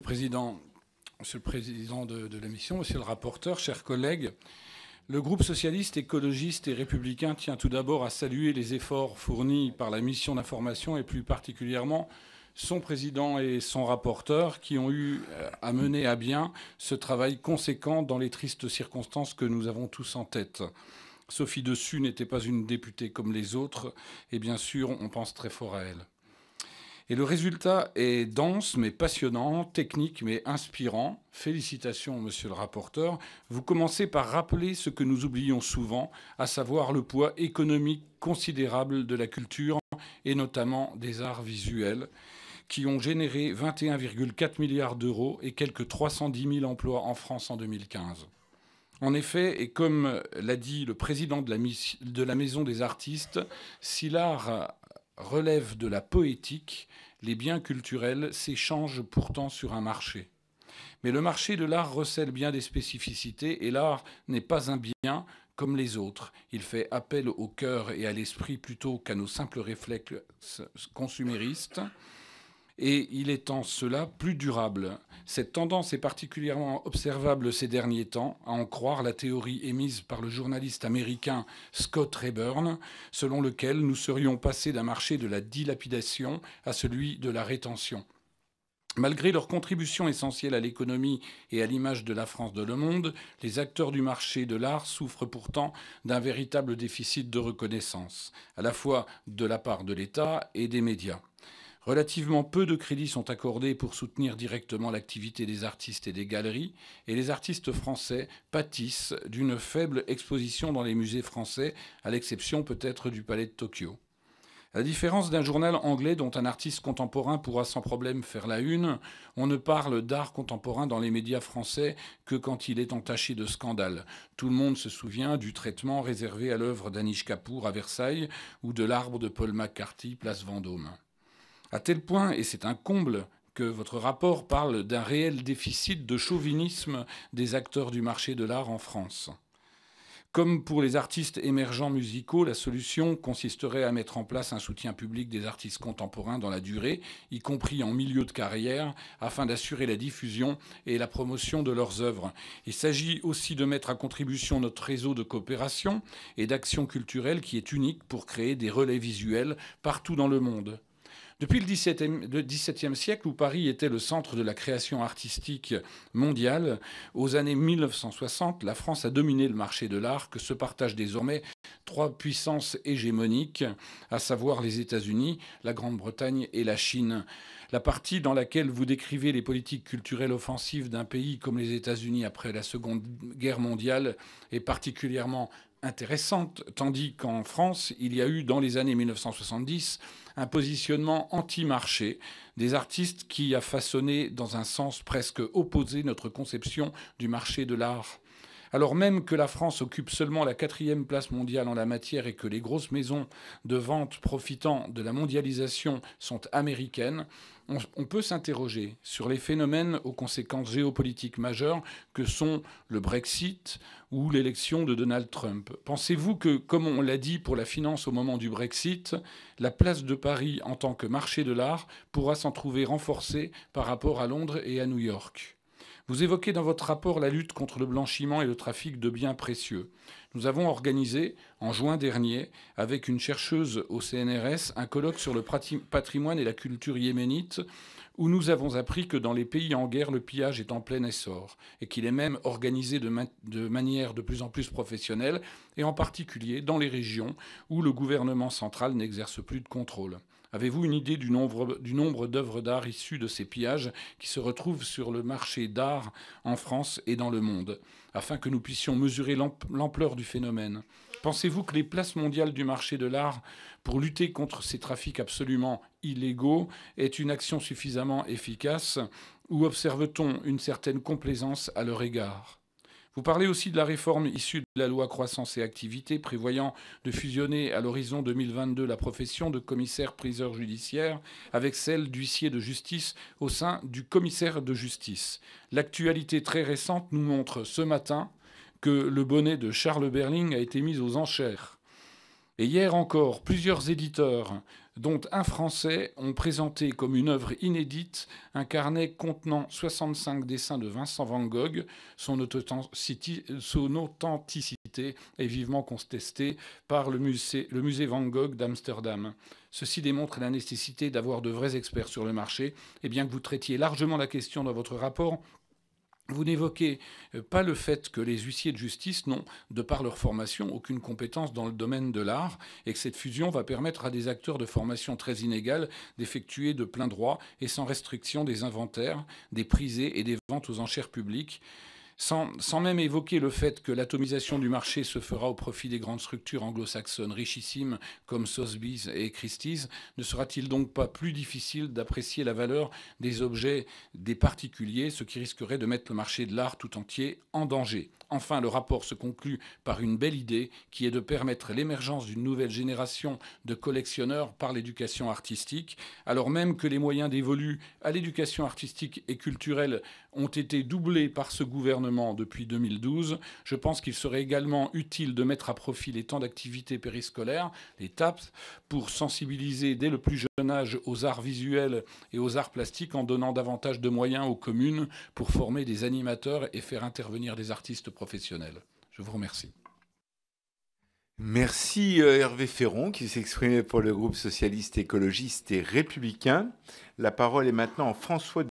Monsieur le Président de la mission, Monsieur le rapporteur, chers collègues, le groupe socialiste, écologiste et républicain tient tout d'abord à saluer les efforts fournis par la mission d'information et plus particulièrement son président et son rapporteur qui ont eu à mener à bien ce travail conséquent dans les tristes circonstances que nous avons tous en tête. Sophie Dessus n'était pas une députée comme les autres et bien sûr, on pense très fort à elle. Et le résultat est dense mais passionnant, technique mais inspirant. Félicitations, monsieur le rapporteur. Vous commencez par rappeler ce que nous oublions souvent, à savoir le poids économique considérable de la culture et notamment des arts visuels, qui ont généré 21,4 milliards d'euros et quelques 310 000 emplois en France en 2015. En effet, et comme l'a dit le président de la Maison des artistes, si l'art relève de la poétique, les biens culturels s'échangent pourtant sur un marché. Mais le marché de l'art recèle bien des spécificités et l'art n'est pas un bien comme les autres. Il fait appel au cœur et à l'esprit plutôt qu'à nos simples réflexes consuméristes. Et il est en cela plus durable. Cette tendance est particulièrement observable ces derniers temps, à en croire la théorie émise par le journaliste américain Scott Rayburn, selon lequel nous serions passés d'un marché de la dilapidation à celui de la rétention. Malgré leur contribution essentielle à l'économie et à l'image de la France dans le monde, les acteurs du marché de l'art souffrent pourtant d'un véritable déficit de reconnaissance, à la fois de la part de l'État et des médias. Relativement peu de crédits sont accordés pour soutenir directement l'activité des artistes et des galeries, et les artistes français pâtissent d'une faible exposition dans les musées français, à l'exception peut-être du Palais de Tokyo. À la différence d'un journal anglais dont un artiste contemporain pourra sans problème faire la une, on ne parle d'art contemporain dans les médias français que quand il est entaché de scandales. Tout le monde se souvient du traitement réservé à l'œuvre d'Anish Kapoor à Versailles ou de l'arbre de Paul McCarthy, place Vendôme. À tel point, et c'est un comble, que votre rapport parle d'un réel déficit de chauvinisme des acteurs du marché de l'art en France. Comme pour les artistes émergents musicaux, la solution consisterait à mettre en place un soutien public des artistes contemporains dans la durée, y compris en milieu de carrière, afin d'assurer la diffusion et la promotion de leurs œuvres. Il s'agit aussi de mettre à contribution notre réseau de coopération et d'action culturelle qui est unique pour créer des relais visuels partout dans le monde. Depuis le XVIIe siècle, où Paris était le centre de la création artistique mondiale, aux années 1960, la France a dominé le marché de l'art que se partagent désormais trois puissances hégémoniques, à savoir les États-Unis, la Grande-Bretagne et la Chine. La partie dans laquelle vous décrivez les politiques culturelles offensives d'un pays comme les États-Unis après la Seconde Guerre mondiale est particulièrement intéressante, tandis qu'en France, il y a eu dans les années 1970 un positionnement anti-marché des artistes qui a façonné dans un sens presque opposé notre conception du marché de l'art. Alors même que la France occupe seulement la 4e place mondiale en la matière et que les grosses maisons de vente profitant de la mondialisation sont américaines, on peut s'interroger sur les phénomènes aux conséquences géopolitiques majeures que sont le Brexit ou l'élection de Donald Trump. Pensez-vous que, comme on l'a dit pour la finance au moment du Brexit, la place de Paris en tant que marché de l'art pourra s'en trouver renforcée par rapport à Londres et à New York ? Vous évoquez dans votre rapport la lutte contre le blanchiment et le trafic de biens précieux. Nous avons organisé, en juin dernier, avec une chercheuse au CNRS, un colloque sur le patrimoine et la culture yéménite, où nous avons appris que dans les pays en guerre, le pillage est en plein essor et qu'il est même organisé de manière de plus en plus professionnelle, et en particulier dans les régions où le gouvernement central n'exerce plus de contrôle. Avez-vous une idée du nombre d'œuvres d'art issues de ces pillages qui se retrouvent sur le marché d'art en France et dans le monde, afin que nous puissions mesurer l'ampleur du phénomène? Pensez-vous que les places mondiales du marché de l'art pour lutter contre ces trafics absolument illégaux est une action suffisamment efficace, ou observe-t-on une certaine complaisance à leur égard? Vous parlez aussi de la réforme issue de la loi croissance et activité prévoyant de fusionner à l'horizon 2022 la profession de commissaire-priseur judiciaire avec celle d'huissier de justice au sein du commissaire de justice. L'actualité très récente nous montre ce matin que le bonnet de Charles Berling a été mis aux enchères. Et hier encore, plusieurs éditeurs, dont un français, ont présenté comme une œuvre inédite un carnet contenant 65 dessins de Vincent van Gogh. Son authenticité est vivement contestée par le musée Van Gogh d'Amsterdam. Ceci démontre la nécessité d'avoir de vrais experts sur le marché. Et bien que vous traitiez largement la question dans votre rapport, vous n'évoquez pas le fait que les huissiers de justice n'ont, de par leur formation, aucune compétence dans le domaine de l'art et que cette fusion va permettre à des acteurs de formation très inégale d'effectuer de plein droit et sans restriction des inventaires, des prisés et des ventes aux enchères publiques. Sans même évoquer le fait que l'atomisation du marché se fera au profit des grandes structures anglo-saxonnes richissimes comme Sotheby's et Christie's, ne sera-t-il donc pas plus difficile d'apprécier la valeur des objets des particuliers, ce qui risquerait de mettre le marché de l'art tout entier en danger? Enfin, le rapport se conclut par une belle idée qui est de permettre l'émergence d'une nouvelle génération de collectionneurs par l'éducation artistique, alors même que les moyens dévolus à l'éducation artistique et culturelle ont été doublés par ce gouvernement depuis 2012. Je pense qu'il serait également utile de mettre à profit les temps d'activité périscolaire, les TAPS, pour sensibiliser dès le plus jeune âge aux arts visuels et aux arts plastiques en donnant davantage de moyens aux communes pour former des animateurs et faire intervenir des artistes professionnels. Je vous remercie. Merci Hervé Féron qui s'exprimait pour le groupe socialiste, écologiste et républicain. La parole est maintenant à François